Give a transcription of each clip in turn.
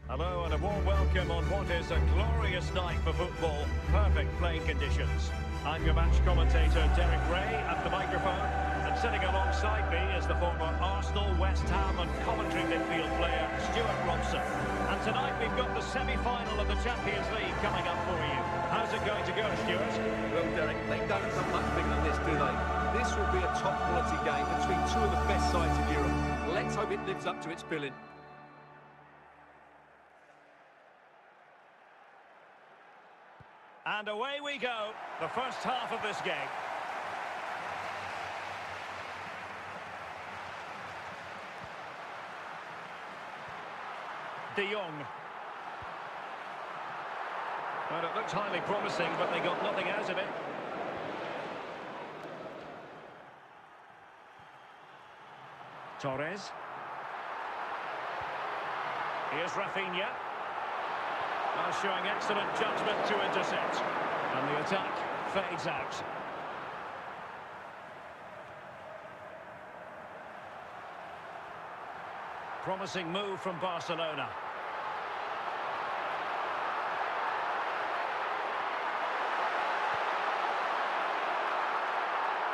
Hello and a warm welcome on what is a glorious night for football. Perfect playing conditions. I'm your match commentator Derek Ray at the microphone, and sitting alongside me is the former Arsenal, West Ham and Coventry midfield player Stuart Robson. And tonight we've got the semi-final of the Champions League coming up for you. How's it going to go, Stuart? Well, Derek, they don't come much bigger than this, do they? This will be a top-quality game between two of the best sides in Europe. Let's hope it lives up to its billing. And away we go, the first half of this game. De Jong. Well, it looked highly promising, but they got nothing out of it. Torres. Here's Rafinha. Showing excellent judgment to intercept. And the attack fades out. Promising move from Barcelona.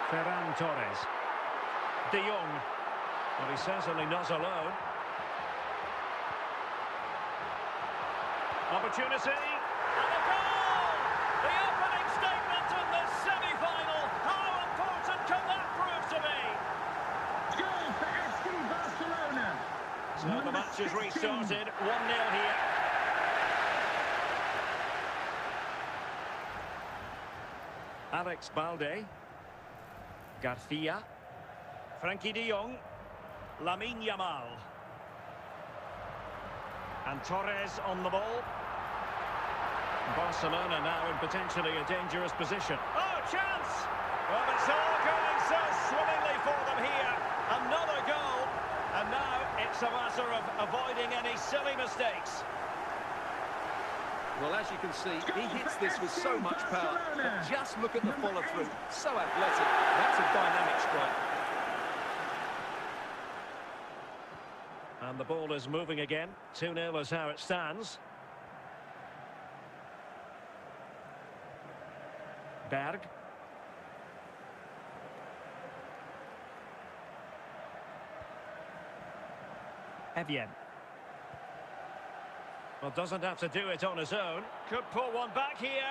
Ferran Torres. De Jong. Well, he's certainly not alone. Opportunity, and a goal! The opening statement in this semi-final. How important can that prove to be? Goal for FC Barcelona. So the match is restarted, 1-0 here. Alex Balde. Garcia. Frenkie de Jong. Lamine Yamal. And Torres on the ball. Barcelona now in potentially a dangerous position. Oh, chance! Well, it's all going so swimmingly for them here. Another goal. And now it's a matter of avoiding any silly mistakes. Well, as you can see, he hits this with so much power. But just look at the follow-through. So athletic. That's a dynamic strike. And the ball is moving again. 2-0 is how it stands. Berg. Evian. Well, doesn't have to do it on his own. Could pull one back here.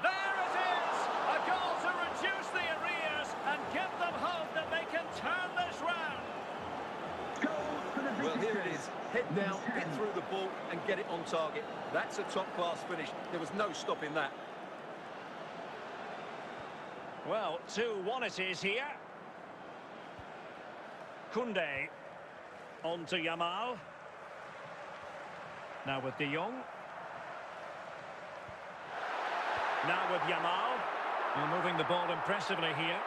There it is! A goal to reduce the arrears and give them hope that they can turn this round. Well, here it is. Head down, get through the ball and get it on target. That's a top-class finish. There was no stopping that. Well, 2-1 it is here. Koundé. On to Yamal. Now with De Jong. Now with Yamal. Well, moving the ball impressively here.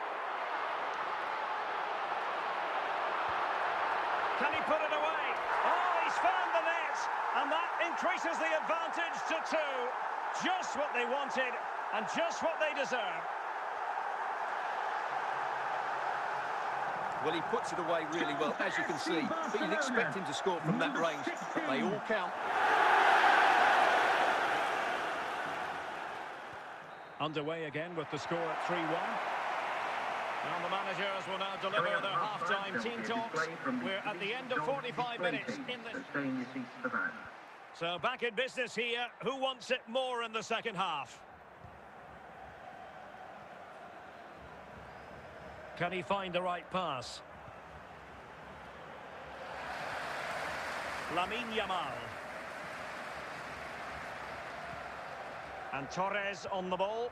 Can he put it away? Oh, he's found the net. And that increases the advantage to 2. Just what they wanted and just what they deserve. Well, he puts it away really well, as you can see. But you'd expect him to score from that range. But they all count. Underway again with the score at 3-1. And the managers will now deliver their half-time team talks. We're at the end of 45 minutes in this. So back in business here. Who wants it more in the second half? Can he find the right pass? Lamine Yamal. And Torres on the ball.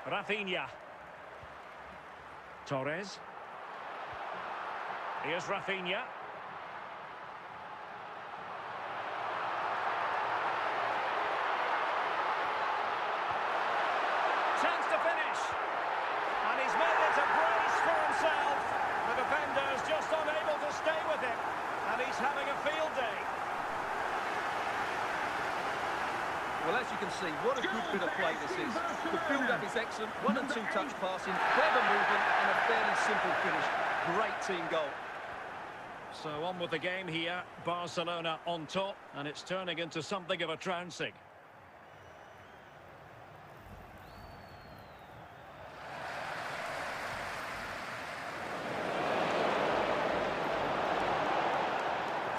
Rafinha. Torres. Here's Rafinha. Chance to finish. And he's made it a brace for himself. The defender's just unable to stay with him. And he's having a field day. Well, as you can see, what a good bit of play this is. The build-up is excellent, 1 and 2 touch passing, clever movement and a fairly simple finish. Great team goal. So on with the game here. Barcelona on top, and it's turning into something of a trouncing.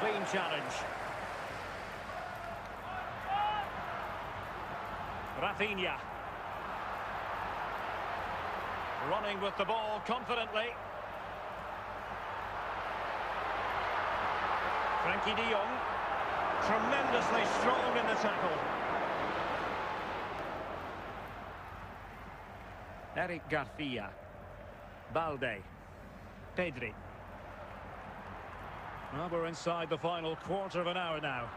Clean challenge. Rafinha. Running with the ball confidently. Frenkie de Jong. Tremendously strong in the tackle. Eric Garcia. Balde. Pedri. Well, we're inside the final quarter of an hour now.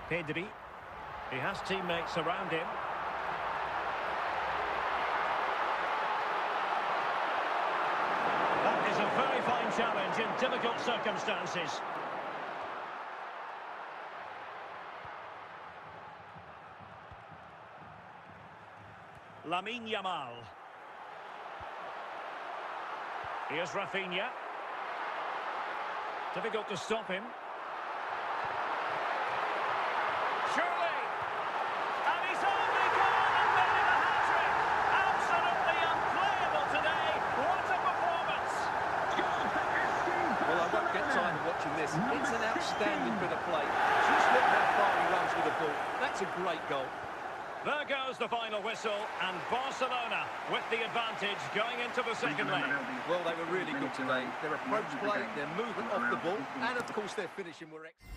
Pedri. He has teammates around him. That is a very fine challenge in difficult circumstances. Lamine Yamal. Here's Rafinha. Difficult to stop him. Surely! And he's only gone and made it a hat-trick! Absolutely unplayable today! What a performance! Well, I won't get tired of watching this. It's an outstanding bit of play. Just look how far he runs with the ball. That's a great goal. There goes the final whistle, and Barcelona with the advantage going into the second leg. Well, they were really good today. Their approach play, their movement off the ball, and of course their finishing were excellent.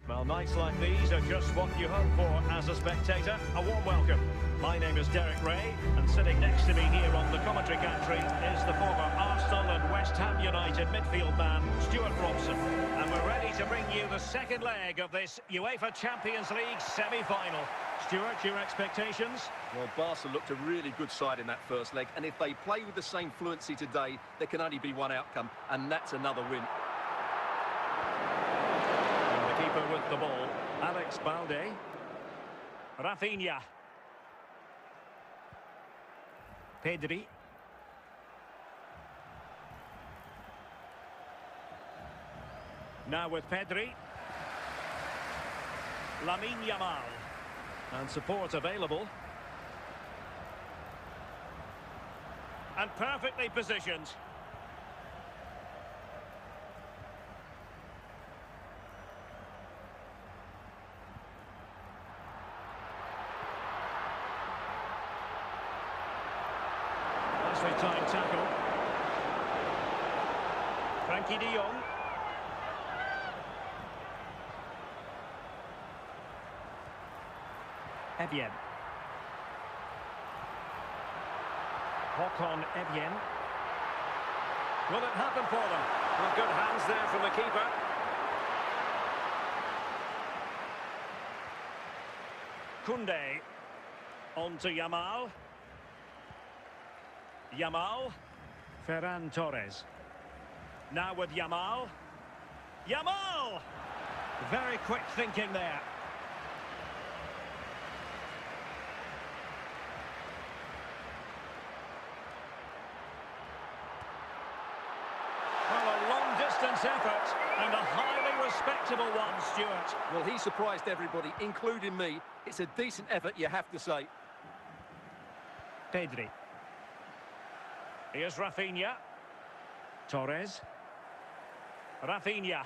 Well, nights like these are just what you hope for as a spectator. A warm welcome. My name is Derek Ray, and sitting next to me here on the commentary gantry is the former Arsenal and West Ham United midfield man, Stuart Robson. And we're ready to bring you the second leg of this UEFA Champions League semi-final. Stuart, your expectations? Well, Barca looked a really good side in that first leg, and if they play with the same fluency today, there can only be one outcome, and that's another win. Keeper with the ball, Alex Balde. Rafinha. Pedri. Now with Pedri. Lamine Yamal. And support available. And perfectly positioned. Time tackle. Frenkie de Jong. Evian. Håkon Evian. Will it happen for them? Well, good hands there from the keeper. Koundé. On to Yamal. Yamal. Ferran Torres. Now with Yamal. Yamal! Very quick thinking there. Well, a long-distance effort and a highly respectable one, Stuart. Well, he surprised everybody, including me. It's a decent effort, you have to say. Pedri. Here's Rafinha. Torres. Rafinha.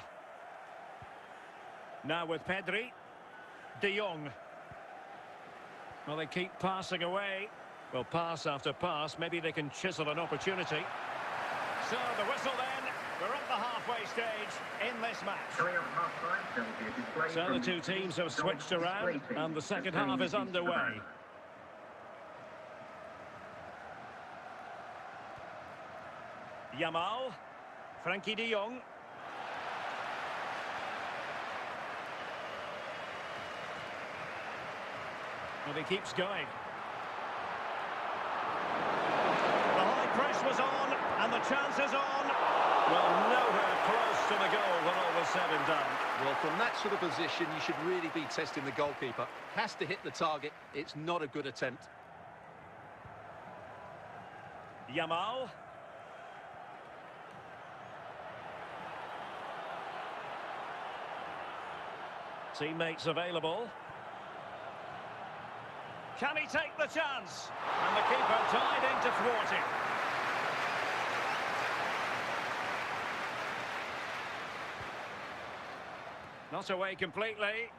Now with Pedri. De Jong. Well, they keep passing away. Well, pass after pass. Maybe they can chisel an opportunity. So, the whistle then. We're at the halfway stage in this match. So, the two teams have switched around, and the second half is underway. Yamal, Frenkie de Jong. Well, he keeps going. The high press was on, and the chance is on. Well, nowhere close to the goal when all was said and done. Well, from that sort of position, you should really be testing the goalkeeper. Has to hit the target. It's not a good attempt. Yamal. Teammates available. Can he take the chance? And the keeper tied in to thwart him. Not away completely.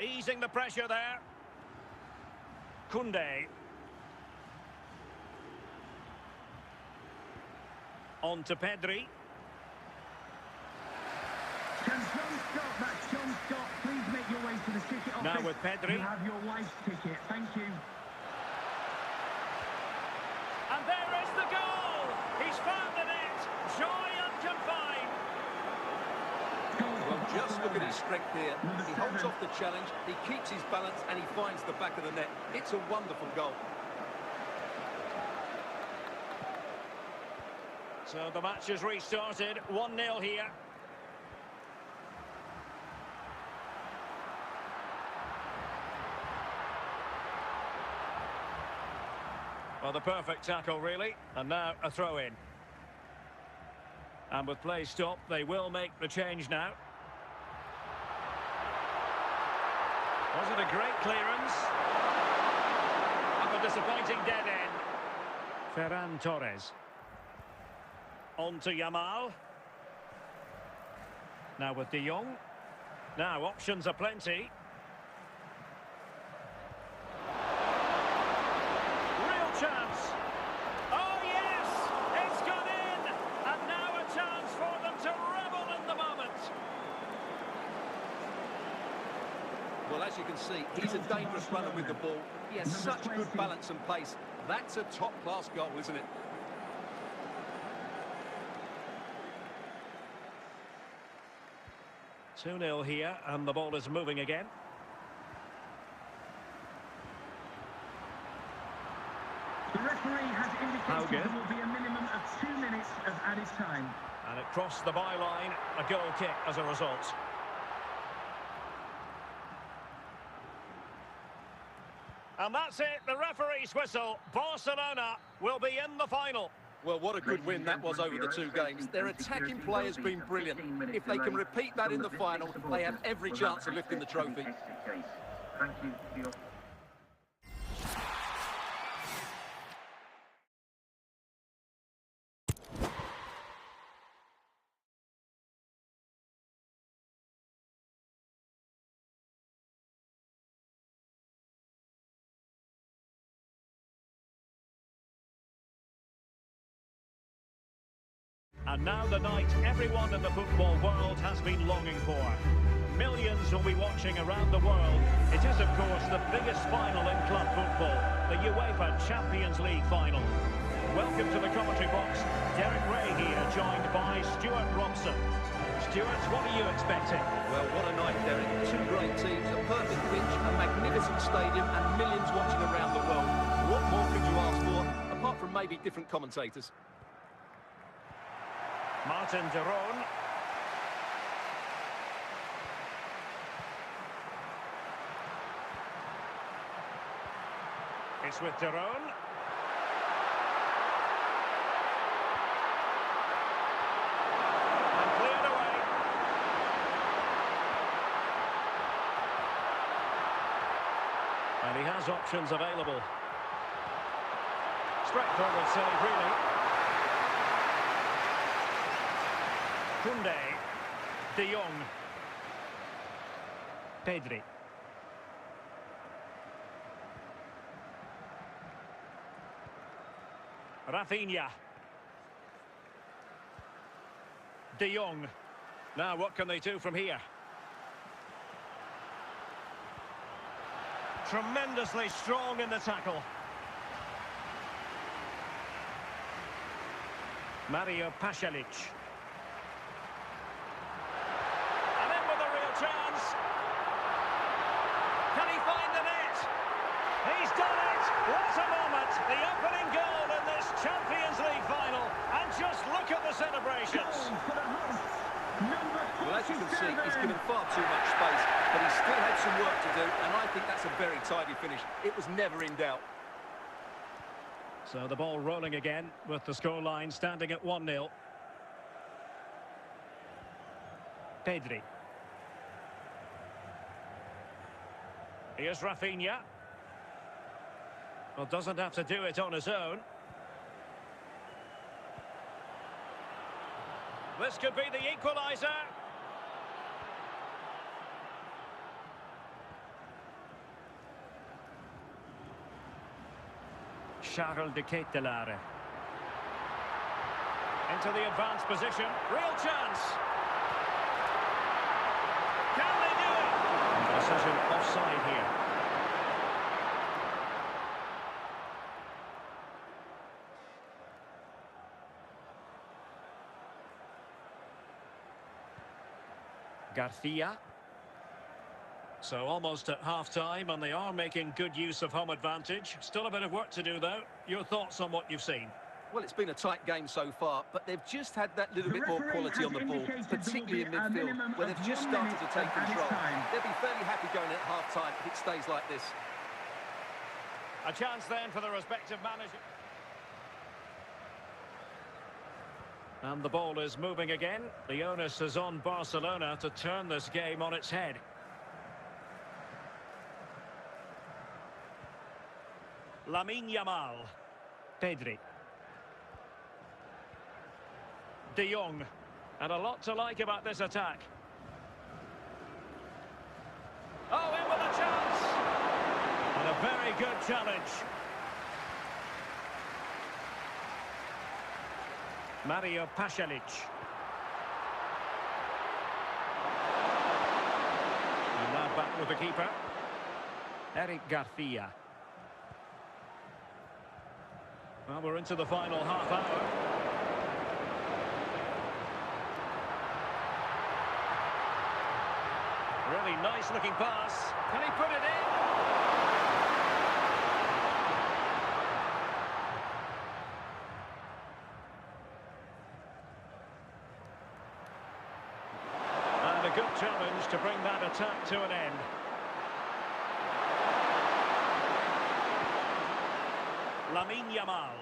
Easing the pressure there. Koundé. On to Pedri. Can John Scott, that's John Scott, please make your way to the ticket office. Now with Pedri. You have your wife's ticket, thank you. And there is the goal! He's found the net! Joy unconfined! Well, just look at his strength here. He holds off the challenge, he keeps his balance, and he finds the back of the net. It's a wonderful goal. So the match has restarted, 1-0 here. Well, the perfect tackle, really. And now a throw-in. And with play stopped, they will make the change now. Was it a great clearance? And a disappointing dead end. Ferran Torres. On to Yamal. Now with De Jong. Now options are plenty. Real chance. Oh yes! It's gone in! And now a chance for them to revel in the moment. Well, as you can see, he's a dangerous runner with the ball. He has such good balance and pace. That's a top-class goal, isn't it? Two 2-0 here, and the ball is moving again. The referee has indicated there will be a minimum of 2 minutes of added time. And it crossed the byline, a goal kick as a result. And that's it, the referee's whistle. Barcelona will be in the final. Well, what a good win that was over the two games. Their attacking play has been brilliant. If they can repeat that in the final, they have every chance of lifting the trophy. Thank you for your... And now the night everyone in the football world has been longing for. Millions will be watching around the world. It is, of course, the biggest final in club football, the UEFA Champions League final. Welcome to the commentary box. Derek Ray here, joined by Stuart Robson. Stuart, what are you expecting? Well, what a night, Derek. Two great teams, a perfect pitch, a magnificent stadium, and millions watching around the world. What more could you ask for, apart from maybe different commentators? Martin de Roon. It's with de Roon. And cleared away. And he has options available. Straightforward save, really. Koundé, De Jong, Pedri. Rafinha. De Jong. Now what can they do from here? Tremendously strong in the tackle. Mario Pasalic. Chance. Can he find the net? He's done it! What a moment! The opening goal in this Champions League final, and just look at the celebrations. Goal for the hosts. Number 47. Well, as you can see, he's given far too much space, but he still had some work to do, and I think that's a very tidy finish. It was never in doubt. So the ball rolling again, with the scoreline standing at 1-0. Pedri. Here's Rafinha. Well, doesn't have to do it on his own. This could be the equaliser. Charles de Ketelaere. Into the advanced position. Real chance. Can they do it? Decision offside here. Garcia. So almost at half-time, and they are making good use of home advantage. Still a bit of work to do, though. Your thoughts on what you've seen? Well, it's been a tight game so far, but they've just had that little bit more quality on the ball, particularly in midfield, where they've just started to take control. They'll be fairly happy going at half-time if it stays like this. A chance then for the respective manager. And the ball is moving again. The onus is on Barcelona to turn this game on its head. Lamine Yamal. Pedri. De Jong. And a lot to like about this attack. Oh, in with a chance! And a very good challenge. Mario Pasalic. And now back with the keeper. Eric Garcia. Well, we're into the final half hour. Really nice looking pass. Can he put it in? And a good challenge to bring that attack to an end. Lamine Yamal.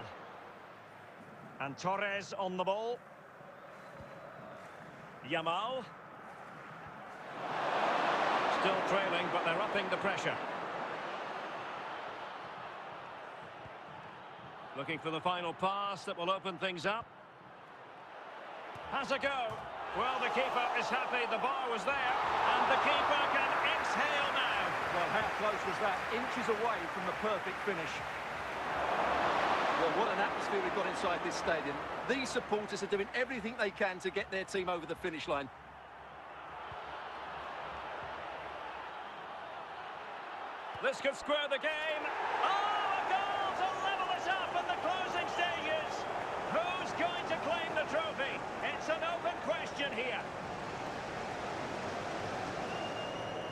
And Torres on the ball. Yamal. Still trailing, but they're upping the pressure. Looking for the final pass that will open things up. Has a go. Well, the keeper is happy. The bar was there. And the keeper can exhale now. Well, how close was that? Inches away from the perfect finish. Well, what an atmosphere we've got inside this stadium. These supporters are doing everything they can to get their team over the finish line. This could square the game. Oh, a goal to level us up in the closing stages. Who's going to claim the trophy? It's an open question here.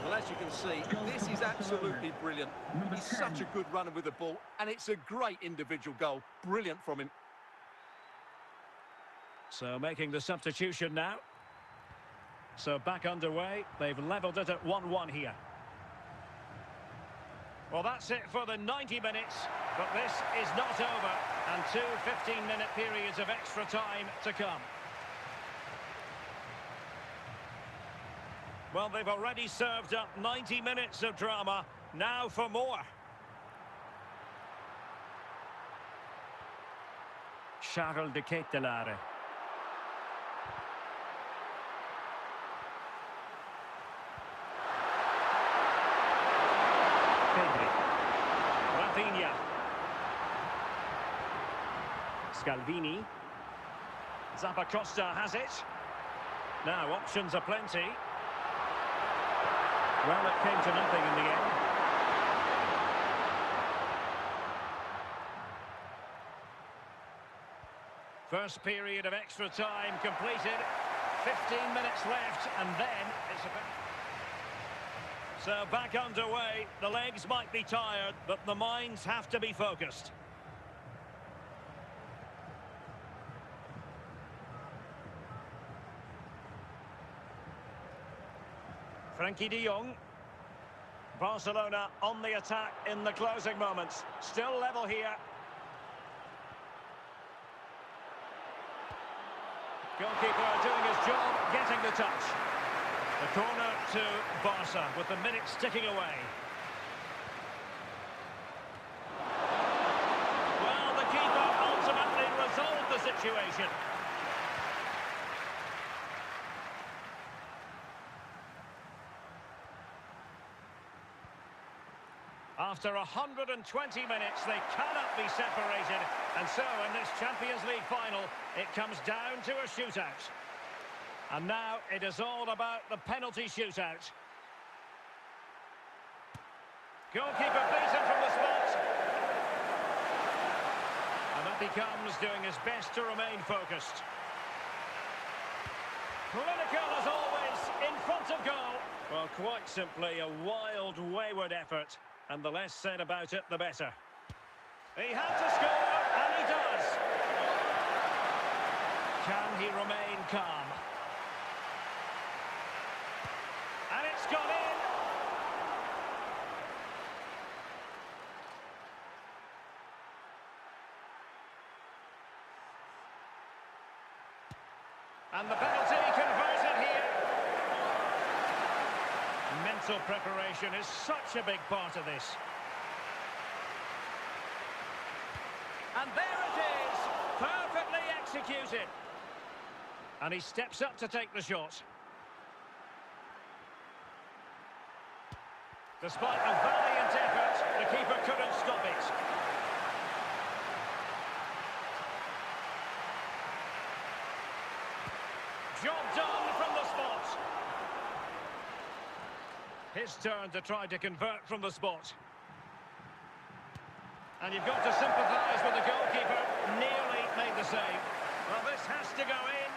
Well, as you can see, this is absolutely brilliant. He's such a good runner with the ball, and it's a great individual goal. Brilliant from him. So making the substitution now. So back underway. They've levelled it at 1-1 here. Well, that's it for the 90 minutes, but this is not over, and two 15-minute periods of extra time to come. Well, they've already served up 90 minutes of drama, now for more. Charles de Ketelaere. Pedri. Rafinha. Scalvini. Zappacosta has it. Now options are plenty. Well, it came to nothing in the end. First period of extra time completed. 15 minutes left, and then it's about... So back underway. The legs might be tired, but the minds have to be focused. Frankie de Jong. Barcelona on the attack in the closing moments. Still level here. Goalkeeper doing his job, getting the touch. The corner to Barca with the minutes ticking away. Well, the keeper ultimately resolved the situation. After 120 minutes, they cannot be separated. And so, in this Champions League final, it comes down to a shootout. And now, it is all about the penalty shootout. Goalkeeper beaten from the spot. And up he comes, doing his best to remain focused. Clinical, as always, in front of goal. Well, quite simply, a wild, wayward effort. And the less said about it, the better. He had to score, and he does. Can he remain calm? And it's gone in. And the penalty converted here. Mental preparation is such a big part of this. And there it is, perfectly executed. And he steps up to take the shot. Despite a valiant effort, the keeper couldn't stop it. Job done from the spot. His turn to try to convert from the spot. And you've got to sympathise with the goalkeeper. Nearly made the save. Well, this has to go in.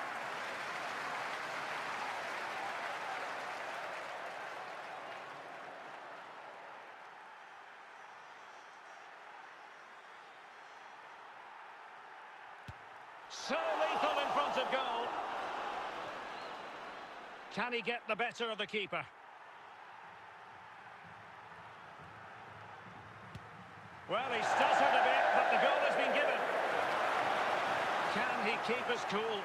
So lethal in front of goal. Can he get the better of the keeper? Well, he stuttered a bit, but the goal has been given. Can he keep us cool?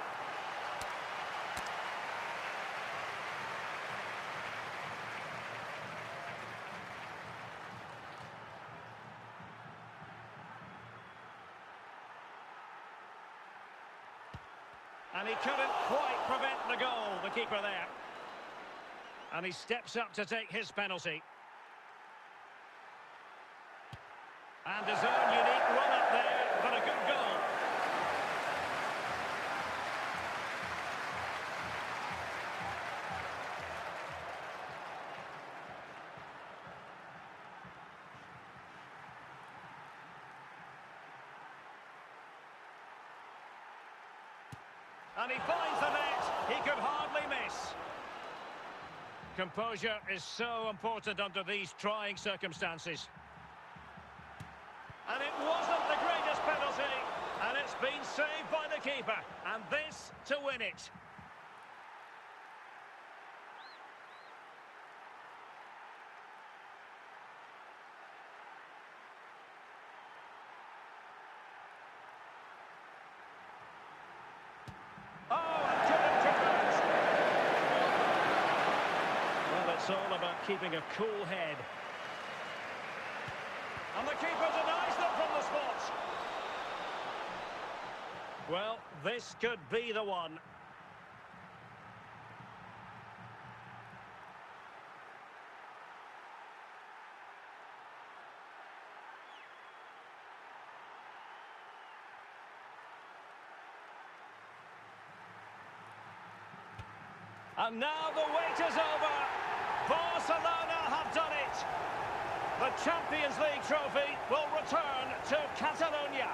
And he couldn't quite prevent the goal, the keeper there. And he steps up to take his penalty. And his own unique run up there, but a good goal. And he finds the net. He could hardly miss. Composure is so important under these trying circumstances. And it wasn't the greatest penalty, and it's been saved by the keeper, and this to win it. Oh, and couldn't convert. Well, it's all about keeping a cool head. And the keeper denies them from the spot. Well, this could be the one. And now the wait is over. Barcelona have done it. The Champions League trophy will return to Catalonia.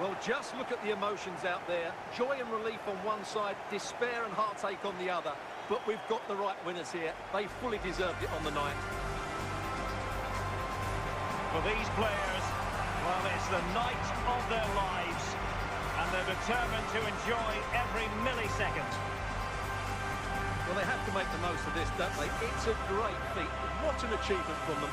Well, just look at the emotions out there. Joy and relief on one side, despair and heartache on the other. But we've got the right winners here. They fully deserved it on the night. For these players, well, it's the night of their lives. And they're determined to enjoy every millisecond. Well, they have to make the most of this, don't they? It's a great feat. What an achievement from them.